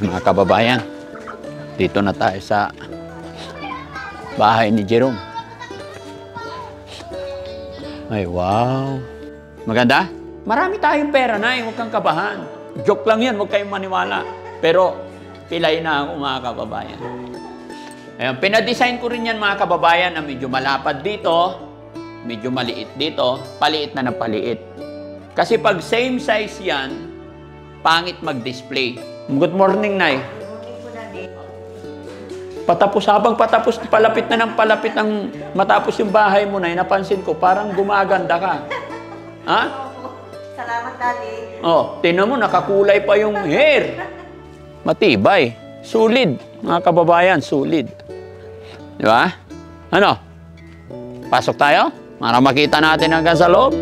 Mga kababayan, dito na tayo sa bahay ni Jerome. Ay, wow. Maganda? Marami tayong pera na, huwag kang kabahan. Joke lang yan, huwag kayong maniwala. Pero, pilay na ako mga kababayan. Ayan, pinadesign ko rin yan mga kababayan na medyo malapad dito, medyo maliit dito, paliit na paliit. Kasi pag same size yan, pangit mag-display. Good morning, Nay. Patapos, habang patapos, palapit na ng palapit ng matapos yung bahay mo, Nay, napansin ko, parang gumaganda ka. Ha? Salamat, Daddy. Oh, tinan mo, nakakulay pa yung hair. Matibay. Sulid, mga kababayan, sulid. Di ba? Ano? Pasok tayo? Para makita natin hanggang sa loob.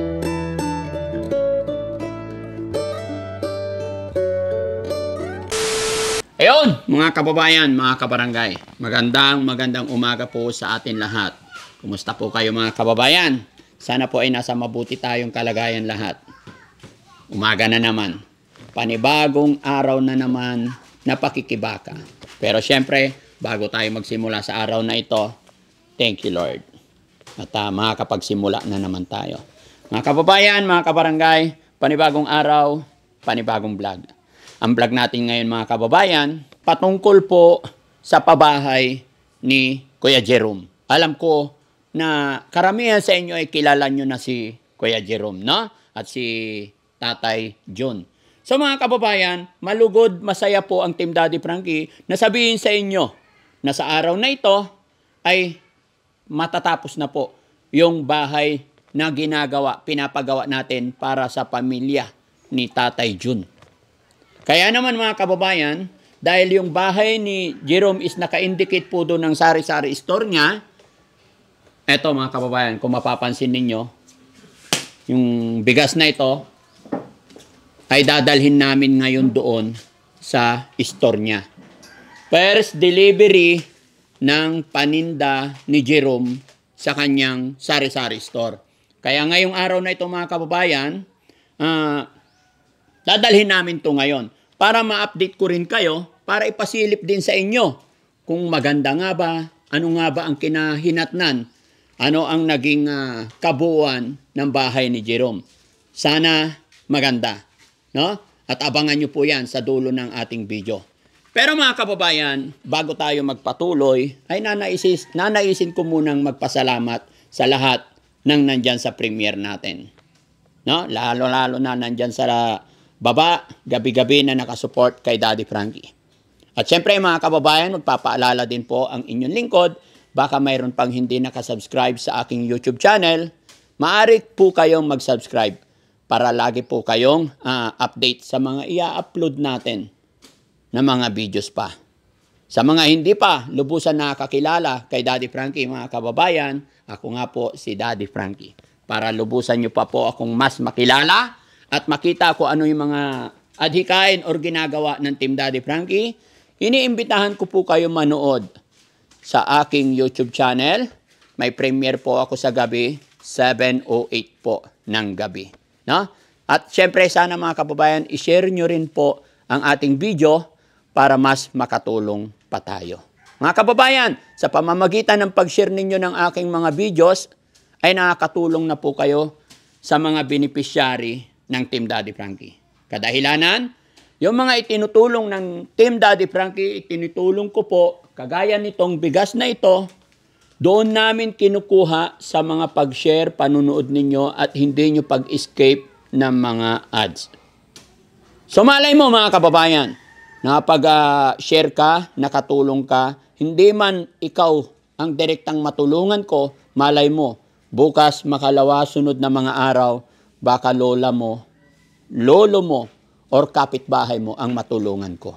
Ayun, mga kababayan, mga kabarangay. Magandang umaga po sa atin lahat. Kumusta po kayo mga kababayan? Sana po ay nasa mabuti tayong kalagayan lahat. Umaga na naman. Panibagong araw na naman na pakikibaka. Pero syempre, bago tayo magsimula sa araw na ito, thank you Lord. At makakapagsimula na naman tayo. Mga kababayan, mga kabarangay, panibagong araw, panibagong vlog. Ang vlog natin ngayon mga kababayan, patungkol po sa pabahay ni Kuya Jerome. Alam ko na karamihan sa inyo ay kilala nyo na si Kuya Jerome, no? At si Tatay John. So mga kababayan, malugod, masaya po ang Team Daddy Frankie na sabihin sa inyo na sa araw na ito ay matatapos na po yung bahay na pinapagawa natin para sa pamilya ni Tatay John. Kaya naman mga kababayan, dahil yung bahay ni Jerome is naka-indicate po doon ng sari-sari store niya, eto mga kababayan, kung mapapansin ninyo, yung bigas na ito, ay dadalhin namin ngayon doon sa store niya. First delivery ng paninda ni Jerome sa kanyang sari-sari store. Kaya ngayong araw na ito mga kababayan, dadalhin namin to ngayon para ma-update ko rin kayo, para ipasilip din sa inyo kung maganda nga ba, ano nga ba ang kinahinatnan, ano ang naging kabuuan ng bahay ni Jerome. Sana maganda, no? At abangan nyo po yan sa dulo ng ating video. Pero mga kababayan, bago tayo magpatuloy, ay nanaisin ko munang magpasalamat sa lahat ng nandyan sa premiere natin. No? Lalo na nandyan sa baba, gabi-gabi na nakasupport kay Daddy Frankie. At syempre mga kababayan, magpapaalala din po ang inyong lingkod, baka mayroon pang hindi nakasubscribe sa aking YouTube channel, maaari po kayong mag-subscribe para lagi po kayong update sa mga i-upload natin na mga videos pa. Sa mga hindi pa lubusan nakakilala kay Daddy Frankie mga kababayan, ako nga po si Daddy Frankie. Para lubusan nyo pa po akong mas makilala at makita ko ano yung mga adhikain or ginagawa ng Team Daddy Frankie, iniimbitahan ko po kayo manood sa aking YouTube channel. May premiere po ako sa gabi, 7:08 po ng gabi. No? At syempre sana mga kababayan, i-share nyo rin po ang ating video para mas makatulong pa tayo. Mga kababayan, sa pamamagitan ng pag-share ninyo ng aking mga videos, ay nakakatulong na po kayo sa mga beneficiary ng Team Daddy Frankie. Kadahilanan, yung mga itinutulong ng Team Daddy Frankie, itinutulong ko po, kagaya nitong bigas na ito, doon namin kinukuha sa mga pag-share, panunood ninyo at hindi nyo pag-escape ng mga ads. So malay mo mga kababayan, nakapag-share ka, nakatulong ka, hindi man ikaw ang direktang matulungan ko, malay mo, bukas makalawa sunod na mga araw, baka lola mo, lolo mo, or kapitbahay mo ang matulungan ko.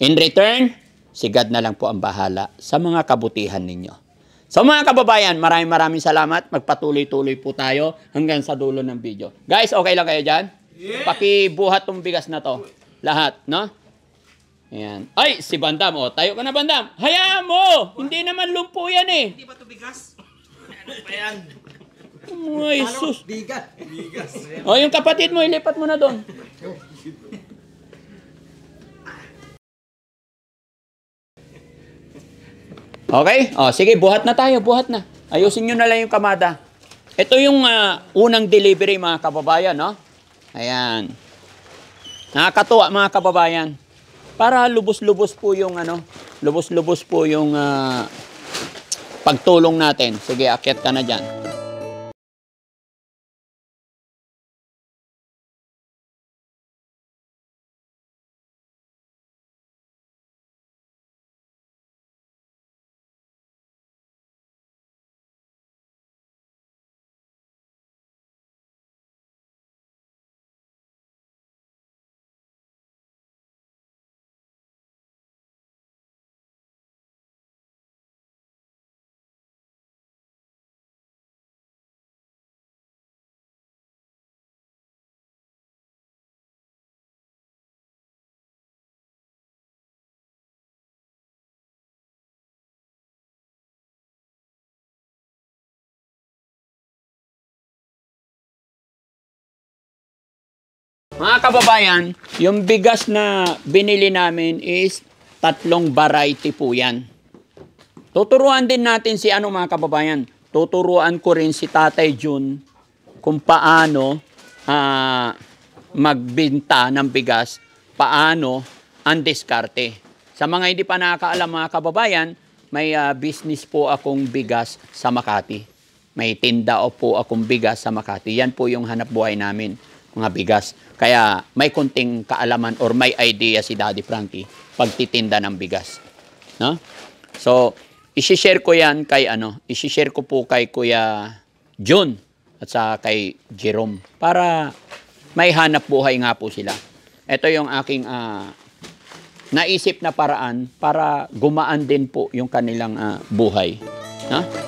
In return, si God na lang po ang bahala sa mga kabutihan ninyo. So mga kababayan, maraming salamat. Magpatuloy-tuloy po tayo hanggang sa dulo ng video. Guys, okay lang kayo dyan? Yeah. Pakibuhat tong bigas na to. Lahat, no? Ayan. Ay, si Bandam. O, tayo ka na, Bandam. Hayaan mo! Hindi naman lumpo yan eh. Hindi ba ito bigas? Ano pa yan? Ay, sus. Bigas. O, yung kapatid mo, ilipat mo na doon. Okay? O, sige, buhat na tayo, buhat na. Ayusin nyo na lang yung kamada. Ito yung unang delivery, mga kababayan, no? Ayan. Nakakatuwa, mga kababayan. Para lubos-lubos po yung, lubos-lubos po yung pagtulong natin. Sige, akyat ka na dyan. Mga kababayan, yung bigas na binili namin is 3 variety po yan. Tuturuan din natin si mga kababayan. Tuturuan ko rin si Tatay Jun kung paano magbenta ng bigas, paano ang diskarte. Sa mga hindi pa nakakaalam, mga kababayan, may business po akong bigas sa Makati. May tinda po akong bigas sa Makati. Yan po yung hanap buhay namin, mga bigas. Kaya may konting kaalaman or may idea si Daddy Frankie pagtitinda ng bigas. No? So, i-share ko yan kay i-share ko po kay Kuya John at sa kay Jerome para may hanap buhay nga po sila. Ito yung aking naisip na paraan para gumaan din po yung kanilang buhay. No?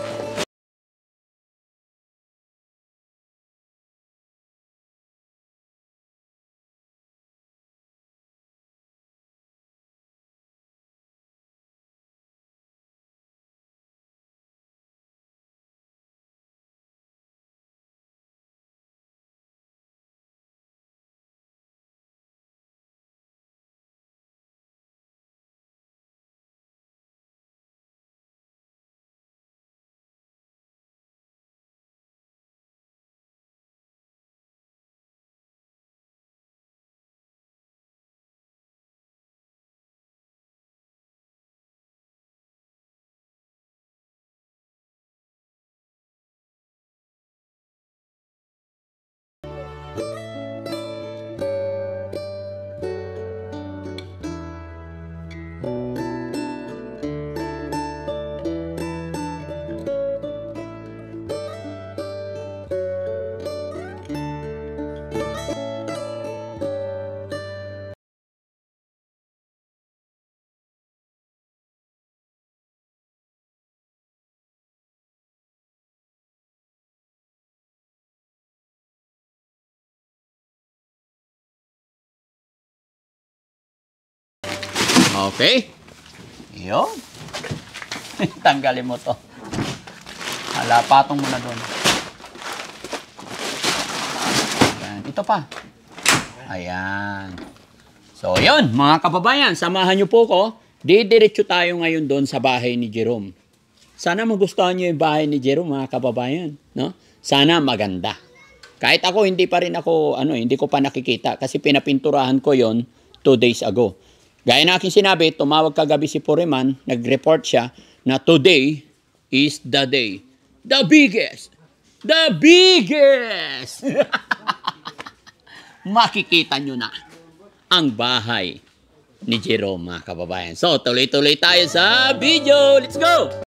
Okay. Yun. Tanggalin mo to. Patong mo na doon. Ayan. Ito pa. Ayan. So, yun. Mga kababayan, samahan nyo po ko. Didiretso tayo ngayon doon sa bahay ni Jerome. Sana magustuhan nyo yung bahay ni Jerome, mga kababayan. No? Sana maganda. Kahit ako, hindi pa rin ako, hindi ko pa nakikita. Kasi pinapinturahan ko yon 2 days ago. Gaya na aking sinabi, tumawag kagabi si Puriman, nag-report siya na today is the day. The biggest! The biggest! Makikita nyo na ang bahay ni Jerome, mga kababayan. So, tuloy-tuloy tayo sa video. Let's go!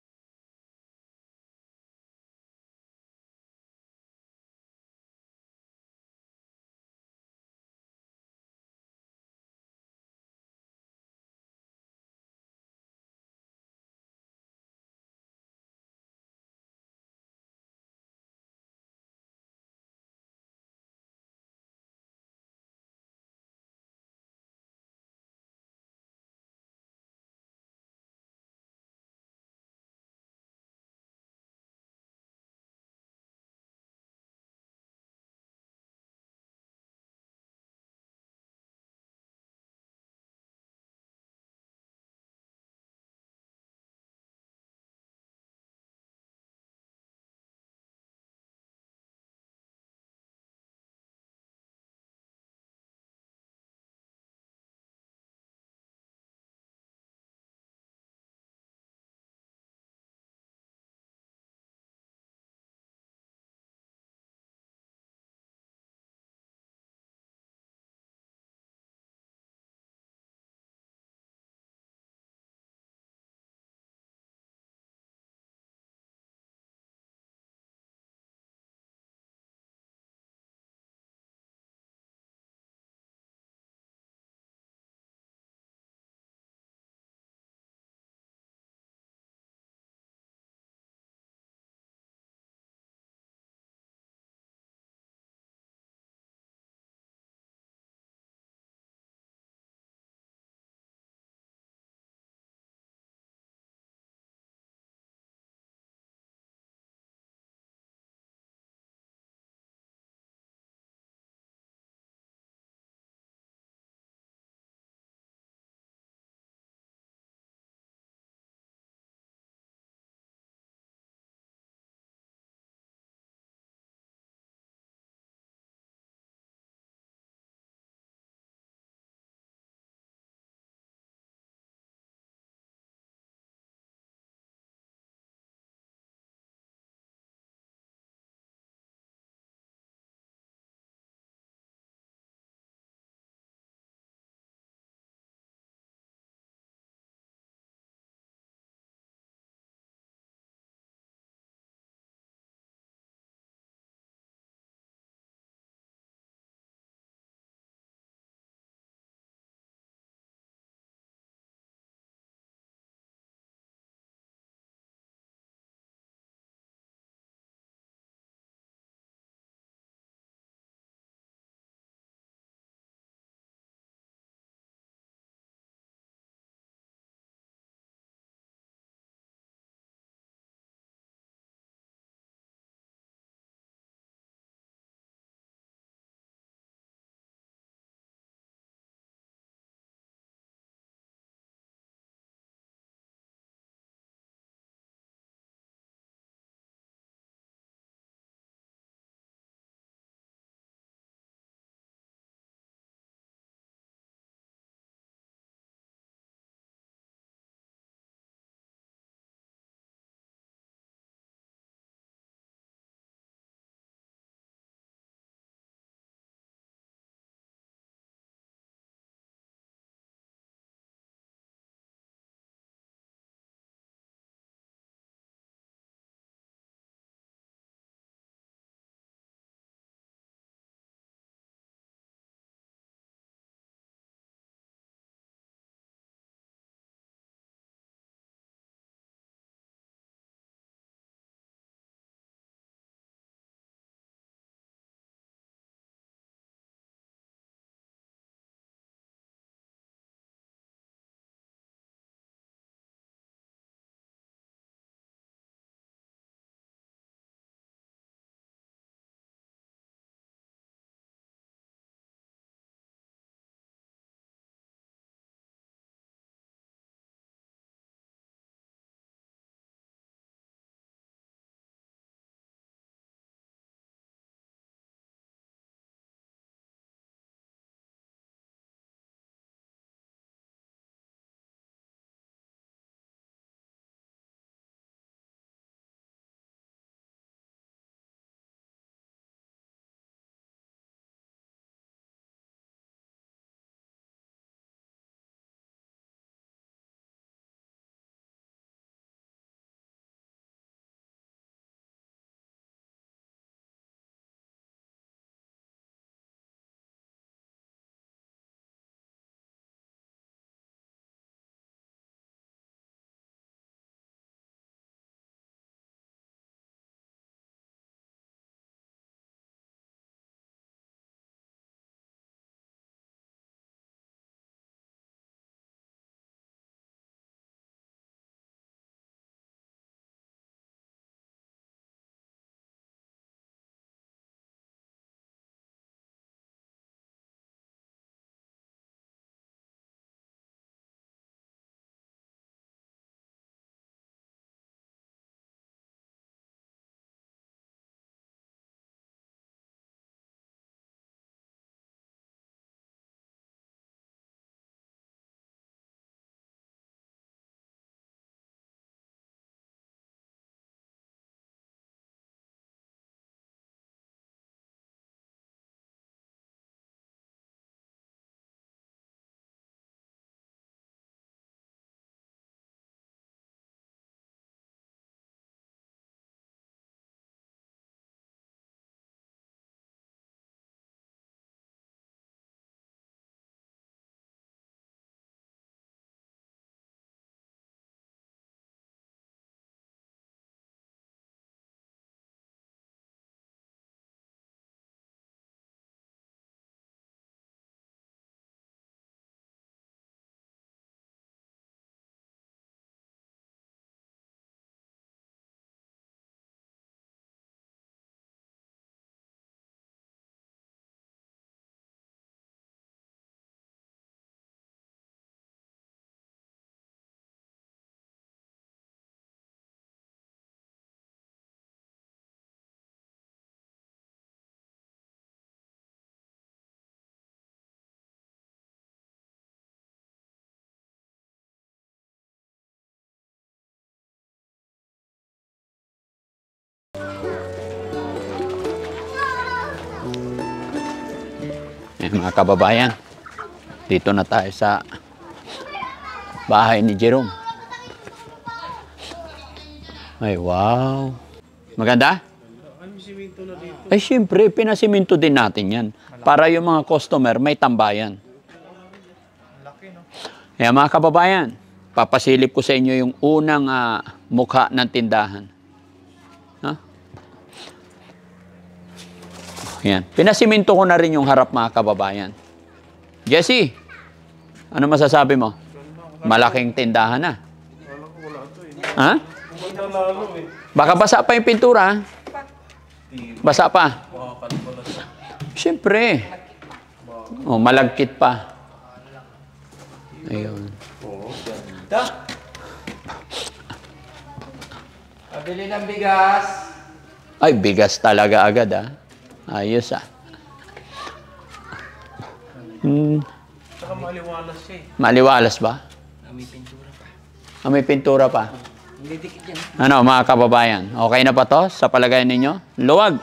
Mga kababayan, dito na tayo sa bahay ni Jerome. Ay, wow. Maganda? Ay, siyempre, pinasiminto din natin yan. Para yung mga customer may tambayan. Kaya mga kababayan, papasilip ko sa inyo yung unang mukha ng tindahan. Ha? Yan. Pinasiminto ko na rin yung harap mga kababayan. Jesse, ano masasabi mo? Malaking tindahan na. Ha? Baka basa pa yung pintura. Basa pa. Siyempre. Oh, malagkit pa. Ayun. Pabili ng bigas. Ay, bigas talaga agad Ayos Saka maliwalas siya eh. Maliwalas ba? May pintura pa. May pintura pa. Hindi dikit yan. Ano mga kababayan? Okay na ba to sa palagay ninyo? Luwag.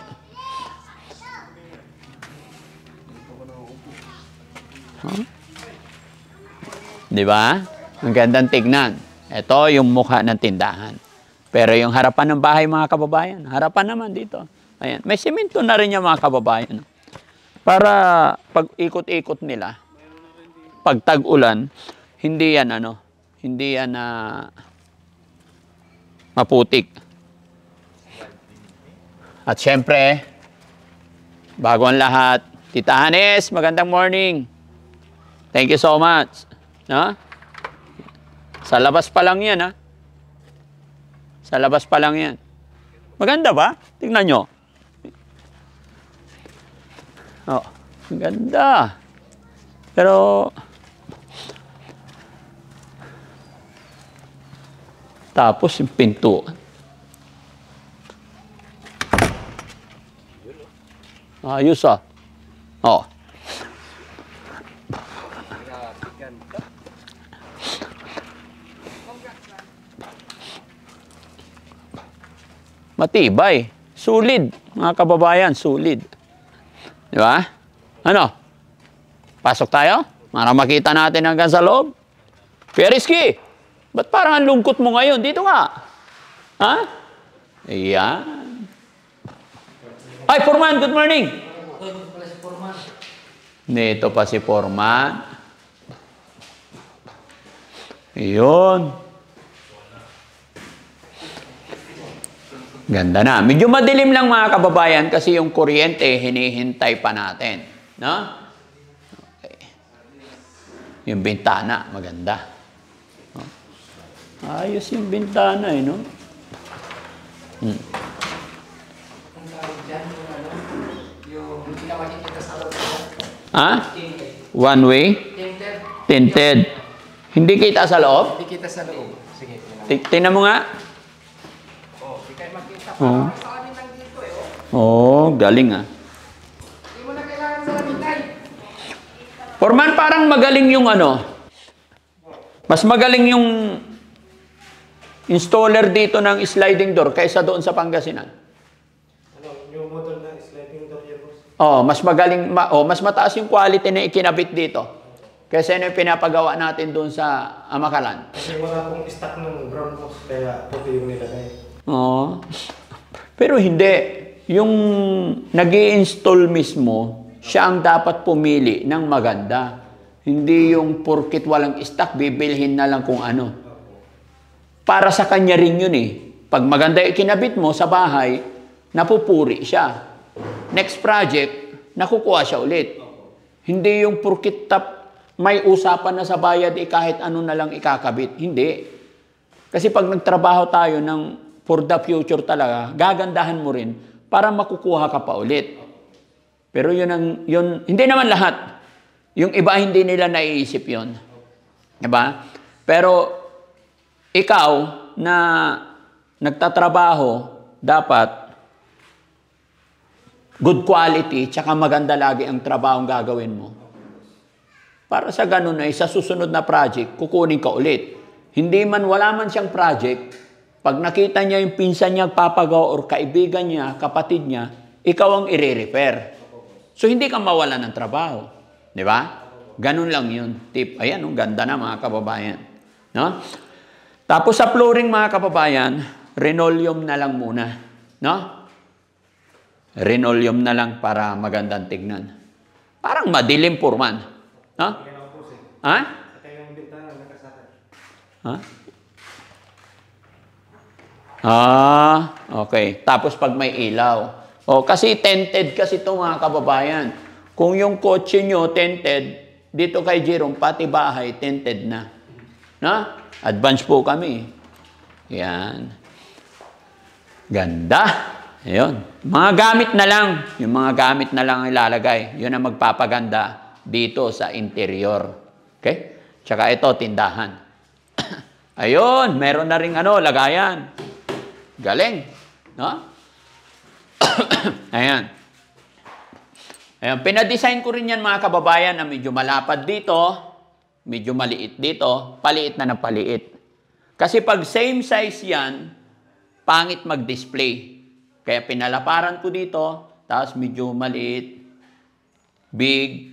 Huh? Di ba? Ang gandang tignan. Ito yung mukha ng tindahan. Pero yung harapan ng bahay mga kababayan, harapan naman dito. Ayan. May simento na rin yung mga kababayan. Para pag ikot-ikot nila, pag tag-ulan, hindi yan maputik. At syempre, bago ang lahat, Tita Hanes, magandang morning. Thank you so much. No? Sa labas pa lang yan, Sa labas pa lang yan. Maganda ba? Tingnan nyo. Oh, maganda. Pero, tapos yung pinto. Ayos Oh. Matibay. Sulid. Mga kababayan, sulid. Di ba? Ano? Pasok tayo? Para makita natin hanggang sa loob. Perisky! Ba't parang ang lungkot mo ngayon? Dito nga. Ha? Ayan. Ay, Foreman, good morning. Dito pa si Foreman. Ayun. Ganda na. Medyo madilim lang mga kababayan kasi yung kuryente hinihintay pa natin. No? Okay. Yung bintana, maganda. Ayos yung bintana no? Ha? One way? Tinted. Hindi kita sa loob? Hindi kita sa loob. Sige. Tingnan mo nga. Hindi kayo makita. Oo. Sa amin lang dito Galing Hindi mo na kailangan sa lamitay. Foreman, parang magaling yung mas magaling yung installer dito ng sliding door kaysa doon sa Pangasinan. Yung model na sliding door yan, boss? Mas magaling, mas mataas yung quality na ikinabit dito kaysa yung pinapagawa natin doon sa Amakalan. Kasi wala pong stock ng brown box, kaya puti yung nilagay. Pero hindi. Yung nag-i-install mismo, siya ang dapat pumili ng maganda. Hindi yung porkit walang stock, bibilhin na lang kung ano. Para sa kanya rin yun Pag maganda ikinabit mo sa bahay, napupuri siya. Next project, nakukuha siya ulit. Hindi yung porkit may usapan na sa bayad, kahit ano na lang ikakabit. Hindi. Kasi pag nagtrabaho tayo for the future talaga, gagandahan mo rin para makukuha ka pa ulit. Pero yun, hindi naman lahat. Yung iba hindi nila naiisip yun. Diba? Pero ikaw na nagtatrabaho, dapat good quality, tsaka maganda lagi ang trabaho gagawin mo. Para sa ganun sa susunod na project, kukunin ka ulit. Hindi man, wala man siyang project, pag nakita niya yung pinsan niya papagawa or kaibigan niya, kapatid niya, ikaw ang i-refer. So, hindi ka mawalan ng trabaho. Di ba? Ganun lang yun. Tip. Ayan, ganda na mga kababayan. No? Tapos sa flooring mga kababayan, linoleum na lang muna. No? Linoleum na lang para magandang tignan. Parang madilim, Foreman. No? Ha? Ha? Okay. Tapos pag may ilaw. Kasi tinted kasi ito mga kababayan. Kung yung kotse nyo tinted, dito kay Jerome, pati bahay, tinted na. Na? Advance po kami. Yan. Ganda. Ayun. Mga gamit na lang. Yung mga gamit na lang ilalagay. Yun ang magpapaganda dito sa interior. Okay? Tsaka ito, tindahan. Ayun. Meron na rin lagayan. Galing. No? Ayan. Ayan. Pinadesign ko rin yan mga kababayan na medyo malapad dito, medyo maliit dito, paliit na ng paliit. Kasi pag same size yan, pangit mag-display. Kaya pinalaparan ko dito, tapos medyo maliit, big,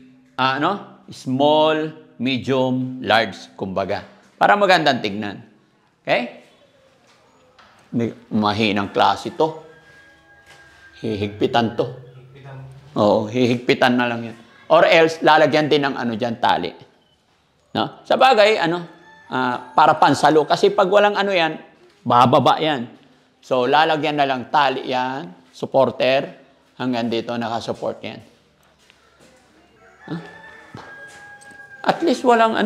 small, medium, large, kumbaga. Para magandang tignan. Okay? Mahinang klase to. Hihigpitan to. Oo, hihigpitan na lang yan. Or else, lalagyan din ng dyan, tali. No? Sa bagay, para pansalo. Kasi pag walang yan, bababa yan. So, lalagyan na lang tali yan, supporter, hanggang dito nakasupport yan. Huh? At least walang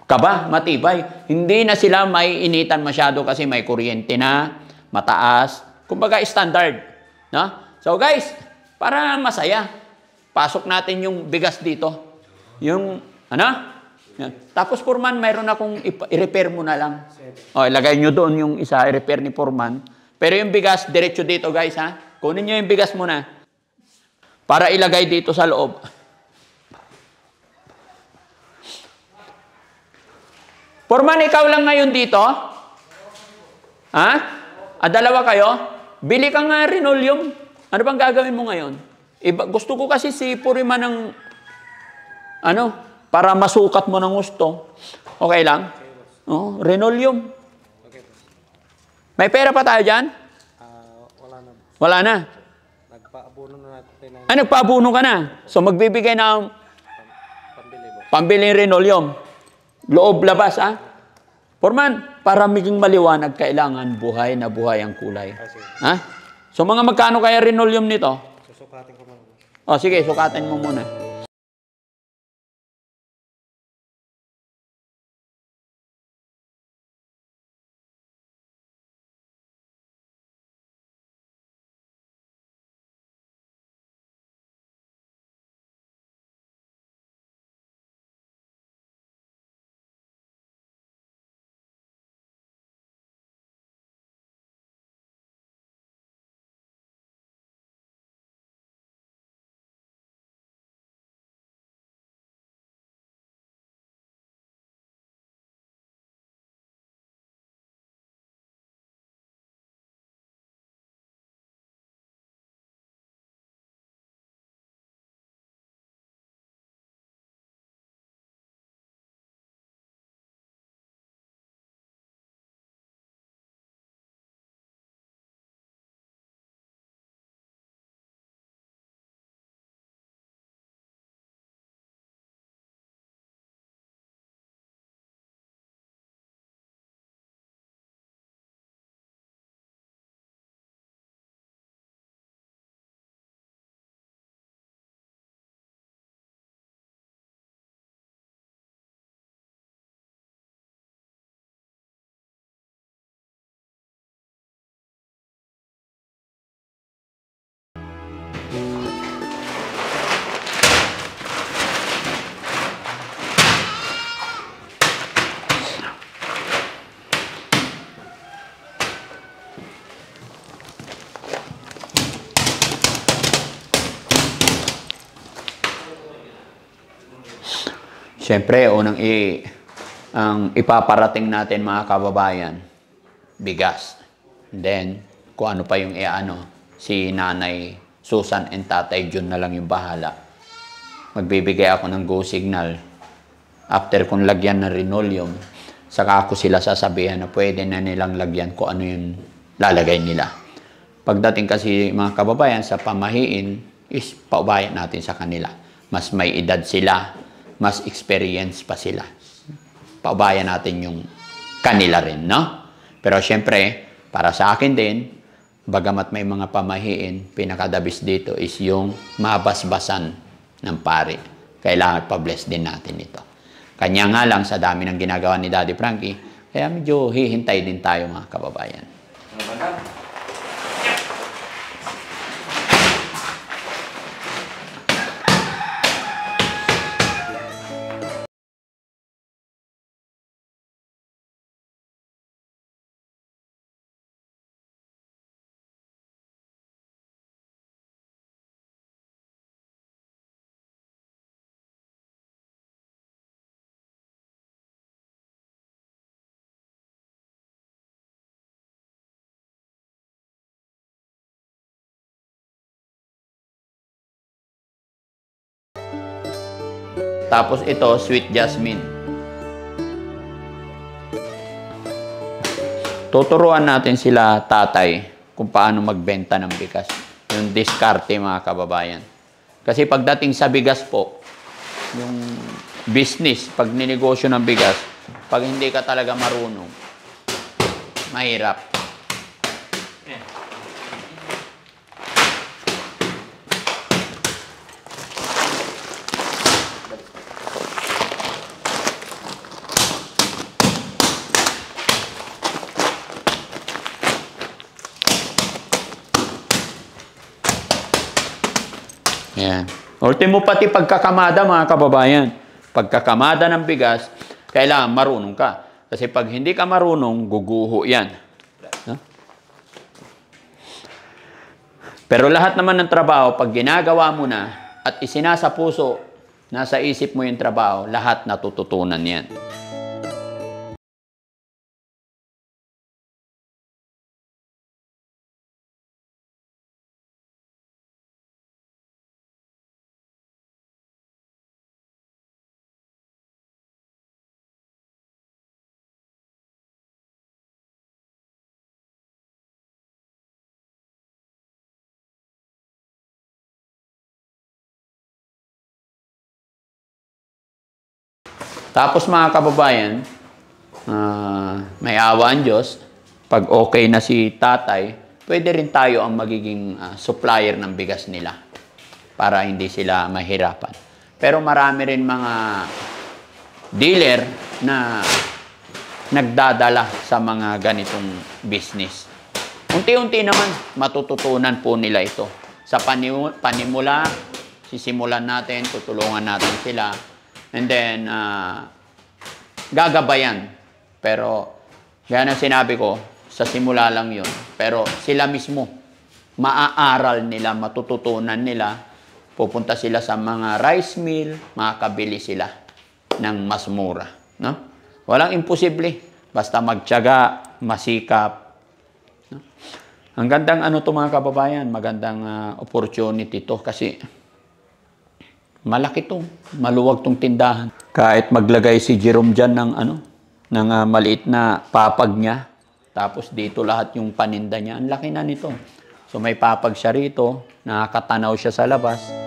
kaba, matibay. Hindi na sila may initan masyado kasi may kuryente na, mataas. Kumbaga standard. No? So guys, para masaya, pasok natin yung bigas dito. Yung, yan. Tapos Foreman, mayroon akong i-repair mo na lang. Ilagay nyo doon yung isa, i-repair ni Foreman. Pero yung bigas, diretso dito guys ha. Kunin nyo yung bigas muna. Para ilagay dito sa loob. Foreman, ikaw lang ngayon dito? Ha? Dalawa kayo? Bili ka nga linoleum. Ano bang gagawin mo ngayon? Gusto ko kasi si Foreman ng para masukat mo ng gusto. Okay lang? Linoleum. May pera pa tayo dyan? Wala na. Wala na? Nagpaabuno na natin. Nagpaabuno ka na. So magbibigay ng pambiling linoleum. Loob, labas, Foreman, para maging maliwanag, kailangan buhay na buhay ang kulay. Ha? So, mga magkano kaya linoleum nito? Susukatin ko muna. Sige, sukatin mo muna. Siyempre, ang ipaparating natin mga kababayan, bigas. And then, kung ano pa yung si Nanay Susan and Tatay Jun na lang yung bahala. Magbibigay ako ng go signal. After kung lagyan ng linoleum, saka ako sila sasabihan na pwede na nilang lagyan kung ano yung lalagay nila. Pagdating kasi mga kababayan sa pamahiin, is paubayan natin sa kanila. Mas may edad sila, mas experience pa sila. Paubayan natin yung kanila rin, no? Pero syempre, para sa akin din, bagamat may mga pamahiin, pinakadabis dito is yung mabasbasan ng pari. Kailangan pa-bless din natin ito. Kanya nga lang sa dami ng ginagawa ni Daddy Frankie, kaya medyo hihintay din tayo mga kababayan. Tapos ito, sweet jasmine. Tuturuan natin sila tatay kung paano magbenta ng bigas. Yung diskarte mga kababayan. Kasi pagdating sa bigas po, yung business, pag ninegosyo ng bigas, pag hindi ka talaga marunong, mahirap. Yan. Ultimo pati pagkakamada mga kababayan. Pagkakamada ng bigas, kailangan marunong ka. Kasi pag hindi ka marunong, guguho yan. No? Pero lahat naman ng trabaho, pag ginagawa mo na at isinasa puso, nasa isip mo yung trabaho, lahat natututunan yan. Tapos mga kababayan, may awa ang Diyos. Pag okay na si tatay, pwede rin tayo ang magiging supplier ng bigas nila para hindi sila mahirapan. Pero marami rin mga dealer na nagdadala sa mga ganitong business. Unti-unti naman matututunan po nila ito. Sa panimula, sisimulan natin, tutulungan natin sila. And then, gagabayan. Pero, gaya ng sinabi ko, sa simula lang yun. Pero sila mismo, maaaral nila, matututunan nila, pupunta sila sa mga rice mill, makakabili sila ng mas mura. No? Walang imposible. Basta magtiyaga, masikap. No? Ang gandang ano to mga kababayan, magandang opportunity to kasi malaki to, maluwag tong tindahan. Kahit maglagay si Jerome dyan ng maliit na papag niya, tapos dito lahat yung paninda niya, ang laki na nito. So may papag siya rito, nakakatanaw siya sa labas.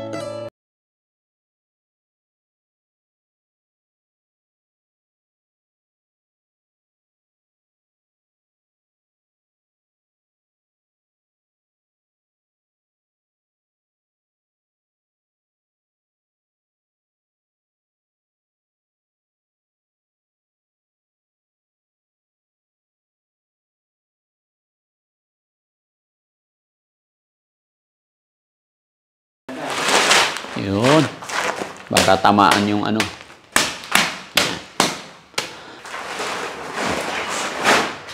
Yun. Baka tamaan yung ano.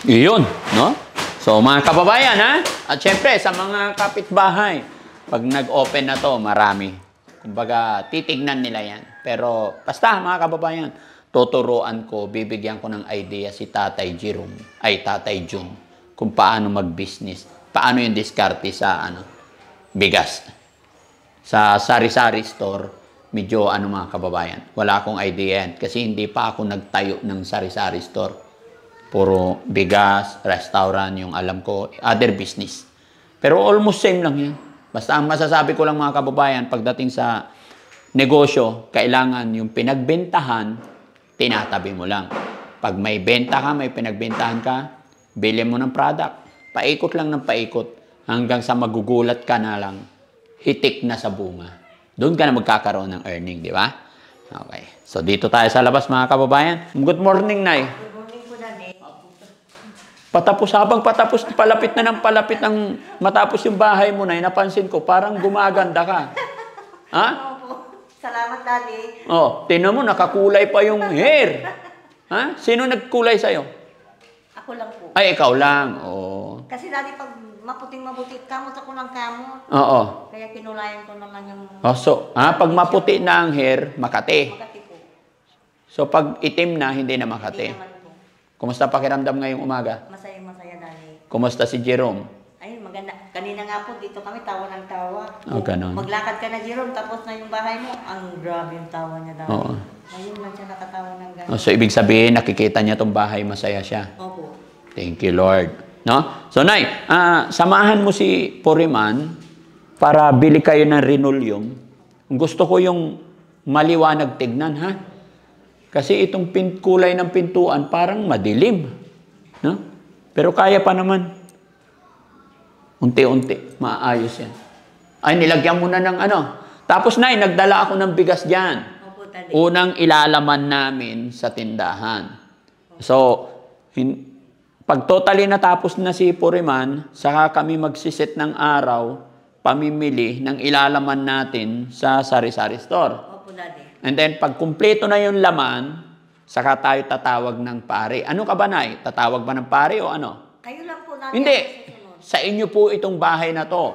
Yun, no? So, mga kababayan, ha? At syempre, sa mga kapitbahay, pag nag-open na to, marami. Kumbaga, titignan nila yan. Pero, basta, mga kababayan, tuturuan ko, bibigyan ko ng idea si Tatay Jerome, ay Tatay Jun, kung paano mag-business. Paano yung diskarte sa, bigas. Sa sari-sari store, medyo mga kababayan, wala akong idea yan. Kasi hindi pa ako nagtayo ng sari-sari store. Puro bigas, restaurant, yung alam ko, other business. Pero almost same lang yan. Basta ang masasabi ko lang mga kababayan, pagdating sa negosyo, kailangan yung pinagbentahan, tinatabi mo lang. Pag may benta ka, may pinagbentahan ka, bili mo ng product. Paikot lang ng paikot hanggang sa magugulat ka na lang, hitik na sa bunga. Doon ka na magkakaroon ng earning, di ba? Okay. So, dito tayo sa labas mga kababayan. Good morning, Nay. Good morning po, Daddy. Patapos, palapit na ng palapit ng matapos yung bahay mo, Nay, napansin ko, parang gumaganda ka. Ha? Opo. Salamat, Daddy. Oh, tinan mo, nakakulay pa yung hair. Ha? Sino nagkulay sa'yo? Ako lang po. Ay, ikaw lang. Oh. Kasi, Daddy, pag maputing-maputi, kamot ako ng kamot. Oo. Kaya kinulayan ko naman yung... Oh, so, pag maputi na ang hair, Makati. Makati po. So, pag itim na, hindi na Hindi Makati. naman po. Kumusta pakiramdam ngayong umaga? Masaya-masaya, Daddy. Kumusta si Jerome? Ayun, maganda. Kanina nga po, dito kami, tawa ng tawa. Oh, ganun. Maglakad ka na, Jerome, tapos na yung bahay mo. Ang grabe yung tawa niya, Daddy. Oo. Ngayon lang siya nakatawa ng Oh, gano'n. so, ibig sabihin, nakikita niya tong bahay, masaya siya. Opo. Thank you, Lord. No? So, Nay, samahan mo si Poriman para bili kayo ng Renoleum. Gusto ko yung maliwanag tignan, ha? Kasi itong kulay ng pintuan parang madilim. No? Pero kaya pa naman. Unti-unti, maayos yan. Ay, nilagyan mo na ng Tapos, Nay, nagdala ako ng bigas dyan. Opo, Daddy. Unang ilalaman namin sa tindahan. So, pag totally natapos na si Puriman, saka kami magsiset ng araw, pamimili ng ilalaman natin sa sari-sari store. Opo, Daddy. And then, pag kumpleto na yung laman, saka tayo tatawag ng pare. Ano ka ba, Nay? Tatawag ba ng pare o ano? Kayo lang po, Daddy. Hindi. ang susunod. Sa inyo po itong bahay na to.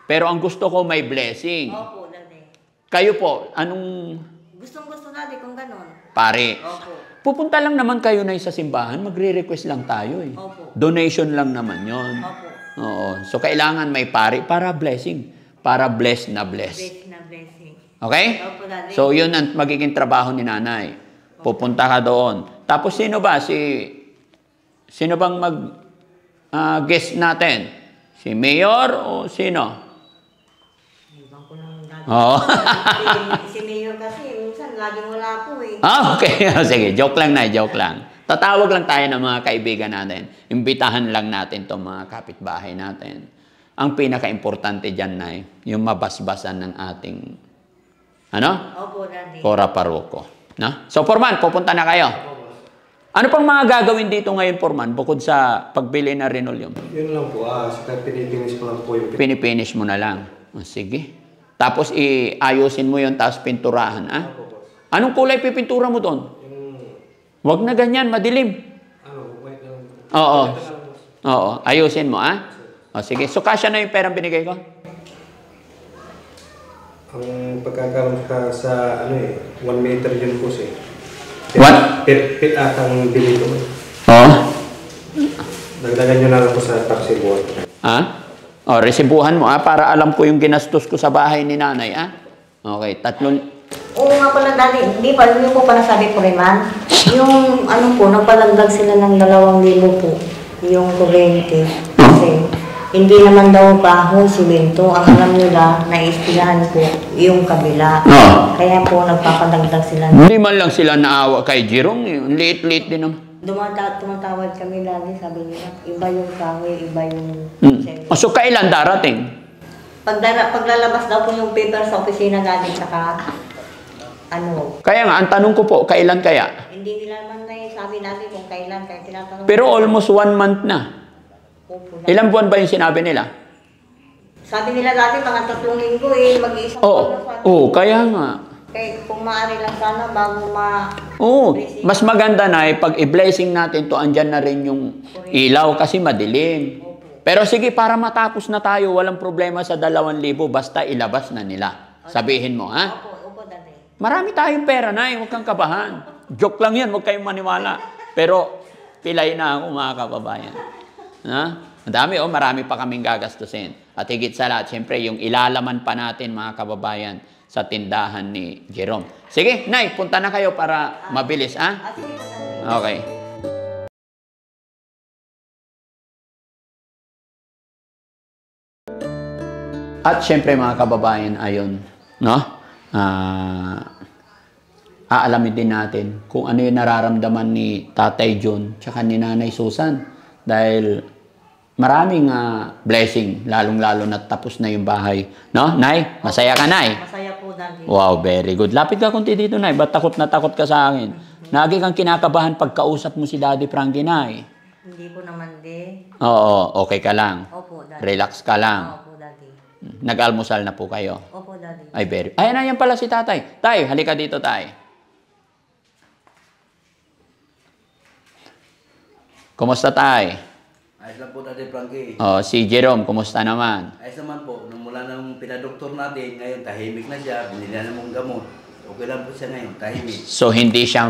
Pero ang gusto ko may blessing. Opo, Daddy. Kayo po, anong Gustong-gusto, Daddy, kung ganon. pare? Opo. Pupunta lang naman kayo na sa simbahan, magre-request lang tayo eh. Opo. Donation lang naman yon. Opo. Oo. So, kailangan may pare para blessing. Para bless na bless. Blessing na blessing. Okay? Opo, Daddy. So, yun ang magiging trabaho ni nanay. Pupunta ka doon. Tapos, sino ba? Sino bang guest natin? Si Mayor o sino? Ibang ko lang, Daddy. Oo. Si Mayor kasi, minsan laging wala po eh. Okay. Sige, joke lang na, joke lang. Tatawag lang tayo ng mga kaibigan natin. Imbitahan lang natin itong mga kapitbahay natin. Ang pinaka-importante dyan na yung mabasbasan ng ating Opo, Daddy. Cora Parroco. No? So, Forman, pupunta na kayo. Ano pang mga gagawin dito ngayon, Forman, bukod sa pagbili ng Renoleum? Yun lang po. Saka pinipinish ko lang po yung Pinipinish mo na lang. Sige. Tapos, iayusin mo yun, tapos pinturahan. Opo, boss. Anong kulay pipintura mo doon? Yung, Huwag na ganyan, madilim. white lang. Oo. White lang, boss. Oo. Ayusin mo, O, sige. So, kasya na yung perang binigay ko? Ang pagkakaroon ka sa 1 meter yun po siya. What? Pit atang bili ko. Oo. Dagdagan nyo na lang po sa taxi buwan. O, resibuhan mo, para alam ko yung ginastos ko sa bahay ni nanay, Okay, Oo nga pala, Daddy. Hindi pa, hindi po pala sabi po rin, man. Yung napalagdag sila ng 2,000 po. Yung kuryente. Kasi, hindi naman daw kahoy, simento. Ang alam nila, naistilahan po yung kabila. Oo. Kaya po, nagpapadagdag sila. Hindi man lang sila naawa kay Jerome. Liit-liit din naman. Tumatawad kami lagi, sabi nila. Iba yung kahoy, iba yung... So, kailan darating? Paglalabas daw po yung paper sa opisina natin, saka... Kaya nga, ang tanong ko po, kailan kaya? Hindi nila naman sabi natin kung kailan, kaya tinatanong. Pero almost 1 month na. Opo, Ilang buwan ba yung sinabi nila? sabi nila dati, mga 3 linggo mag-iisang Oo, kaya nga. Kaya kung maaari lang sana bago Oo, mas maganda na pag i-blessing natin to, andyan na rin yung ilaw kasi madilim. Pero sige, para matapos na tayo, walang problema sa 2,000, basta ilabas na nila. Sabihin mo, Opo, Daddy. Marami tayong pera na, huwag kang kabahan. Joke lang yan, huwag kayong maniwala. Pero pilay na ako mga kababayan. Madami, marami pa kaming gagastusin. At higit sa lahat, siyempre, yung ilalaman pa natin, mga kababayan, sa tindahan ni Jerome. Sige, Nay, punta na kayo para mabilis, ha? Sige po, Daddy. Okay. At syempre mga kababayan, ayun, no? Aalamin din natin kung ano yung nararamdaman ni Tatay John tsaka ni Nanay Susan. Dahil maraming blessing, lalong-lalo na tapos na yung bahay. No, Nay? Masaya ka, Nay? Masaya po, Daddy. Wow, very good. Lapit ka kunti dito, Nay. Ba't takot na takot ka sa akin? Lagi kang kinakabahan pagkausap mo si Daddy Frankie, Nay. Hindi po naman, di. Oo, okay ka lang. Opo, Daddy. Relax ka lang. Opo, Daddy. Nag-almusal na po kayo. Opo, Daddy. Ay, very. Ay, yan pala si Tatay. Tay, halika dito, Tay. Kumusta, Tay? Ayos lang po, Daddy Frankie. Oh, si Jerome, kumusta naman? Ayos naman po. Nung mula nang pinadoktor natin, ngayon tahimik na siya, binili na mong gamot. Okay lang po siya ngayon, tahimik. So, hindi siya,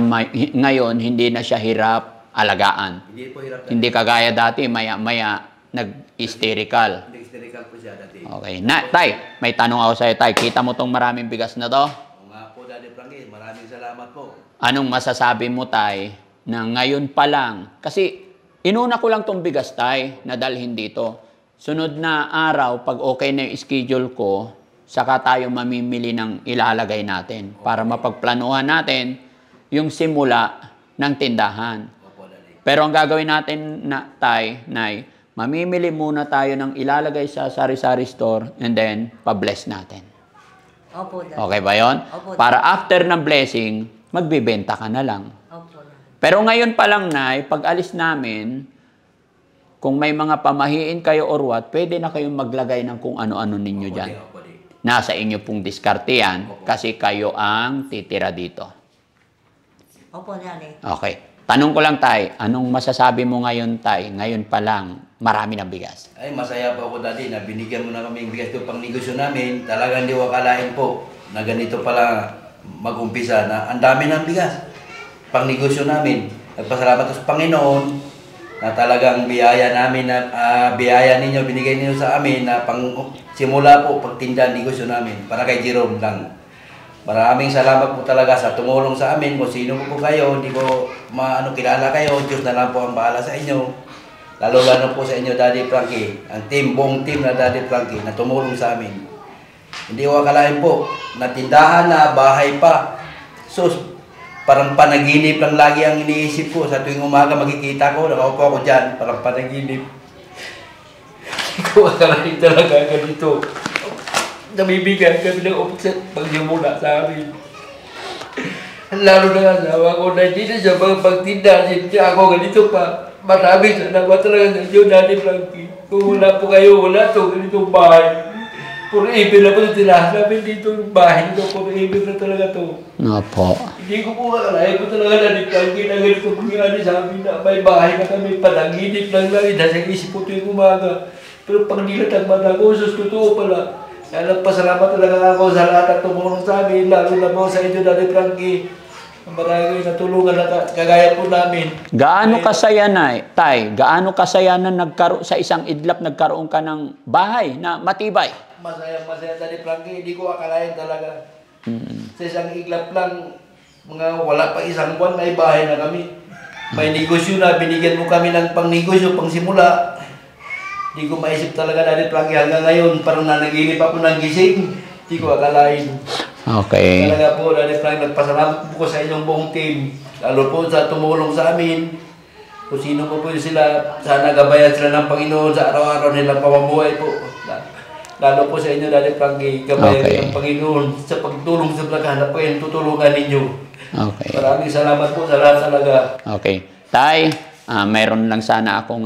ngayon, hindi na siya hirap alagaan. Hindi po hirap. Hindi kagaya dati, maya-maya, nag-hysterical. Hindi hysterical po siya dati. Okay. Tay, may tanong ako sa'yo, Tay. Kita mo tong maraming bigas na to? Oo nga po, Daddy Frankie. Maraming salamat po. Anong masasabi mo, Tay, na ngayon pa lang? Kasi, inuna ko lang tong bigas, Tay, na dalhin dito. Sunod na araw, pag okay na yung schedule ko, saka tayo mamimili ng ilalagay natin para mapagplanuhan natin yung simula ng tindahan. Opo, Daddy. Pero ang gagawin natin, Tay, Nay, mamimili muna tayo ng ilalagay sa sari-sari store and then pa-bless natin. Opo, Daddy. Okay ba yon? Opo. Para after ng blessing, magbibenta ka na lang. Opo, Daddy. Pero ngayon pa lang, Nay, pag alis namin, kung may mga pamahiin kayo or what, pwede na kayong maglagay ng kung ano-ano ninyo dyan. Opo, Daddy. Nasa inyo pong diskarte yan kasi kayo ang titira dito. Opo, Daddy. Okay. Tanong ko lang, Tay, anong masasabi mo ngayon, Tay? Ngayon pa lang, marami ng bigas. Ay, masaya po ako, Daddy, na binigyan mo na kami ng bigas ito pang negosyo namin. Talagang hindi ko akalain po na ganito pala mag-umpisa na ang dami ng bigas pang negosyo namin. Nagpasalamat sa Panginoon na talagang biyaya namin na biyaya ninyo, binigay ninyo sa amin na pang simula po pagtinda negosyo namin para kay Jerome lang. Maraming salamat po talaga sa tumulong sa amin. Kung sino po kayo, hindi ko kilala kayo. Diyos na lang po ang bahala sa inyo. Lalo-lalo po sa inyo, Daddy Frankie. Ang buong team na Daddy Frankie na tumulong sa amin. Hindi ko akalain po, na tindahan na, bahay pa. Sus, parang panaginip lang lagi ang iniisip ko. Sa tuwing umaga makikita ko, nakaupo ako dyan, parang panaginip. Hindi ko akalain talaga ganito. Nabibigyan kami ng upset pagsimula sa amin. Lalo na asawa ko na hindi na siya pagtinda. Siya ako ganito pa. Maraming salamat talaga sa inyo, Daddy Frankie. Kung wala po kayo, wala ito, ganitong bahay. Puro ibig na po ito tila. Sabi dito yung bahay nito, puro ibig na talaga ito. Opo. Hindi ko po akalain ko talaga, Daddy Frankie, na ganito kunyari sa amin na may bahay na kami. Panaginip lang lang. Nasa isip ko tuwing umaga. Pero pag nilatag mata ko, sus, totoo pala. Kaya nagpasalamat talaga ako sa lahat ng tumulong sa amin, lalo na po sa inyo, Daddy Frankie. Maraming natulungan na kagaya po namin. Gaano kasaya, Nay? Tay, gaano kasaya na sa isang idlap nagkaroon ka ng bahay na matibay? Masaya, Daddy Frankie. Hindi ko akalain talaga. Sa isang iglap lang, wala pa isang buwan, may bahay na kami. May negosyo na, binigyan mo kami ng pang-negosyo, pang-simula. Hindi ko maisip talaga, Daddy Frankie, hanggang ngayon, parang nanaginip ako ng gising. Hindi ko akalain. Okay. Talaga po, Daddy Frankie, nagpasalamat po ko sa inyong buong team. Lalo po sa tumulong sa amin. Kung sino po sila, sana gabayan sila ng Panginoon sa araw-araw nilang pamumuhay po. Lalo po sa inyo, Daddy Frankie, gabayan ng Panginoon sa pagtulong sa paghanap po yung tutulungan ninyo. Okay. Maraming salamat po sa lahat talaga. Okay. Tay, mayroon lang sana akong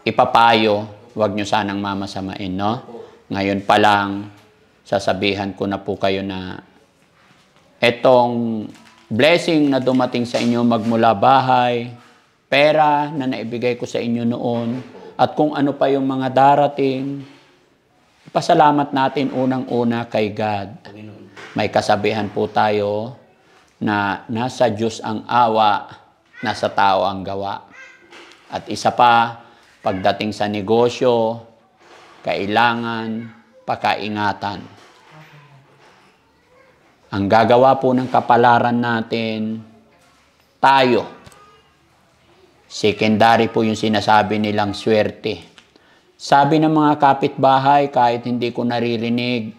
ipapayo, huwag nyo sanang mamasamain, no? Ngayon pa lang, sasabihan ko na po kayo na etong blessing na dumating sa inyo magmula bahay, pera na naibigay ko sa inyo noon, at kung ano pa yung mga darating, pasalamat natin unang-una kay God. May kasabihan po tayo na nasa Diyos ang awa, nasa tao ang gawa. At isa pa, pagdating sa negosyo, kailangan pakaingatan. Ang gagawa po ng kapalaran natin, tayo. Secondary po yung sinasabi nilang swerte. Sabi ng mga kapitbahay, kahit hindi ko naririnig,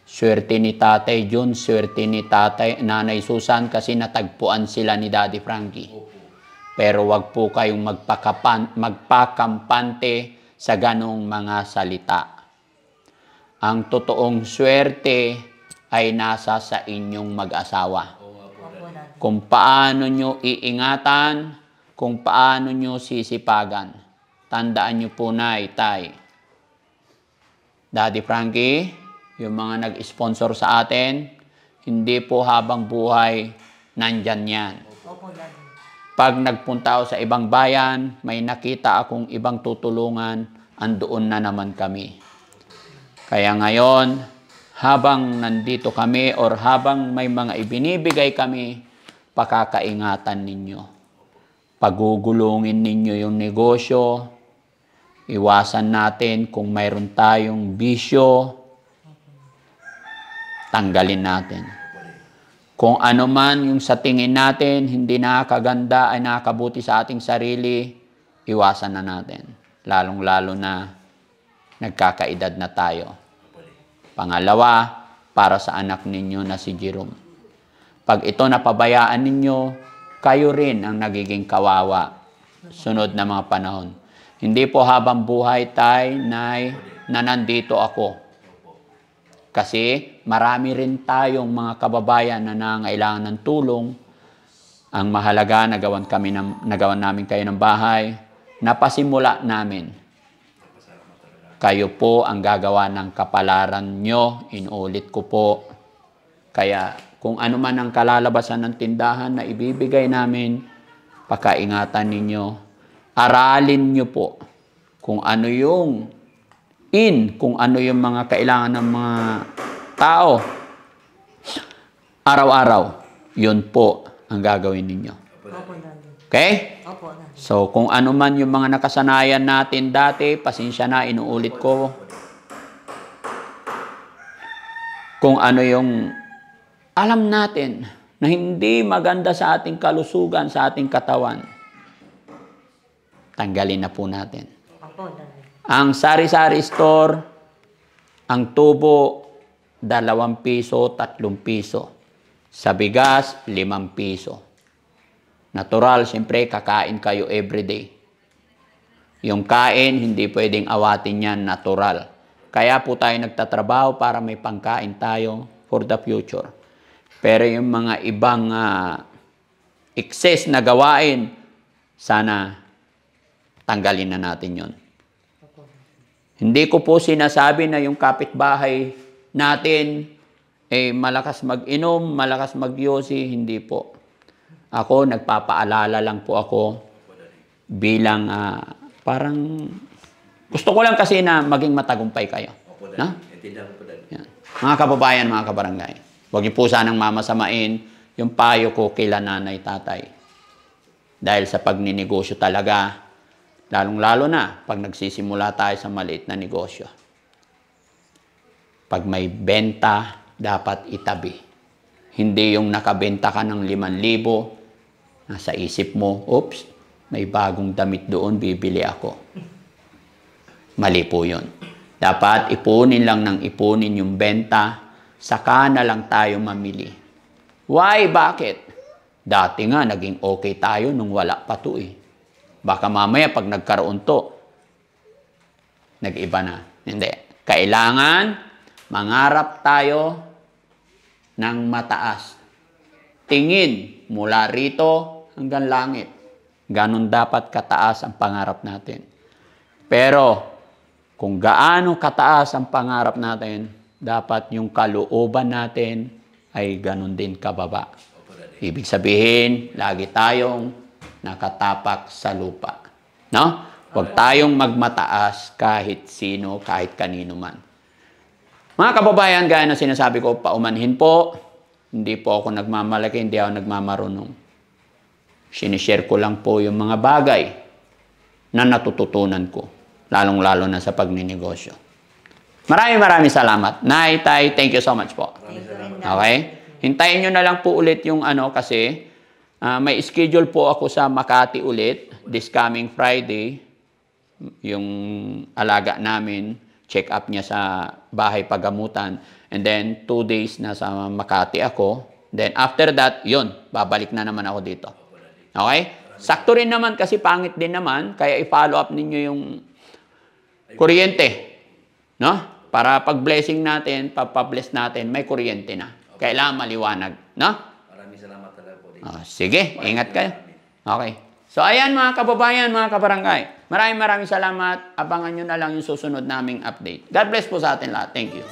swerte ni Tatay Jun, swerte ni Nanay Susan kasi natagpuan sila ni Daddy Frankie. Pero wag po kayong magpakampante sa ganong mga salita. Ang totoong swerte ay nasa sa inyong mag-asawa. Kung paano nyo iingatan, kung paano nyo sisipagan. Tandaan nyo po na, Tay. Daddy Frankie, yung mga nag-sponsor sa atin, hindi po habang buhay, nandyan yan. Pag nagpunta ako sa ibang bayan, may nakita akong ibang tutulungan, andoon na naman kami. Kaya ngayon, habang nandito kami or habang may mga ibinibigay kami, pakakaingatan ninyo. Pagugulungin ninyo yung negosyo, iwasan natin kung mayroon tayong bisyo, tanggalin natin. Kung ano man yung sa tingin natin, hindi nakakaganda ay nakakabuti sa ating sarili, iwasan na natin. Lalong-lalo na nagkakaedad na tayo. Pangalawa, para sa anak ninyo na si Jerome. Pag ito napabayaan ninyo, kayo rin ang nagiging kawawa sunod na mga panahon. Hindi po habang buhay, Tay, Nay, na nandito ako. Kasi marami rin tayong mga kababayan na nangailangan ng tulong. Ang mahalaga, nagawan namin kayo ng bahay, napasimula namin. Kayo po ang gagawa ng kapalaran nyo, inulit ko po. Kaya kung ano man ang kalalabasan ng tindahan na ibibigay namin, pakaingatan ninyo. Aralin nyo po kung ano yung kung ano yung mga kailangan ng mga tao. Araw-araw, yun po ang gagawin ninyo. Okay? So, kung ano man yung mga nakasanayan natin dati, pasensya na, inuulit ko. Kung ano yung alam natin na hindi maganda sa ating kalusugan, sa ating katawan, tanggalin na po natin. Ang sari-sari store, ang tubo, 2 piso, 3 piso. Sa bigas, 5 piso. Natural, siyempre, kakain kayo everyday. Yung kain, hindi pwedeng awatin yan, natural. Kaya po tayo nagtatrabaho para may pangkain tayo for the future. Pero yung mga ibang excess na gawain, sana tanggalin na natin yon. Hindi ko po sinasabi na yung kapitbahay natin malakas mag-inom, malakas mag-yosi, hindi po. Ako, nagpapaalala lang po ako bilang parang gusto ko lang kasi na maging matagumpay kayo. No? Yan. Mga kababayan, mga kabarangay, huwag niyo po sanang mamasamain yung payo ko kila nanay, tatay. Dahil sa pagninegosyo talaga, lalong-lalo na pag nagsisimula tayo sa maliit na negosyo. Pag may benta, dapat itabi. Hindi yung nakabenta ka ng 5,000, nasa isip mo, oops, may bagong damit doon, bibili ako. Mali po yun. Dapat ipunin lang ng ipunin yung benta, saka na lang tayo mamili. Why? Bakit? Dati nga, naging okay tayo nung wala pa to eh. Baka mamaya pag nagkaroon to, nag-iba na. Hindi. Kailangan mangarap tayo ng mataas. Tingin mula rito hanggang langit. Ganon dapat kataas ang pangarap natin. Pero kung gaano kataas ang pangarap natin, dapat yung kalooban natin ay ganon din kababa. Ibig sabihin, lagi tayong nakatapak sa lupa. No? Huwag tayong magmataas kahit sino, kahit kanino man. Mga kababayan, gaya na sinasabi ko, paumanhin po. Hindi po ako nagmamalaki, hindi ako nagmamarunong. Sinishare ko lang po yung mga bagay na natututunan ko, lalong-lalo na sa pagninegosyo. Maraming salamat. Nay, Tay, thank you so much po. Okay? Hintayin nyo na lang po ulit yung kasi may schedule po ako sa Makati ulit this coming Friday. Yung alaga namin, check up niya sa bahay pagamutan. And then 2 days na sa Makati ako. Then after that, yun, babalik na naman ako dito. Okay? Sakto rin naman kasi pangit din naman, kaya i-follow up ninyo yung kuryente. No? Para pag-blessing natin, pag-bless natin, may kuryente na. Kailangan maliwanag. No? Maraming salamat talaga po. Sige, ingat kayo. Okay. So, ayan mga kababayan, mga kabarangay. Maraming salamat. Abangan nyo na lang yung susunod naming update. God bless po sa atin lahat. Thank you.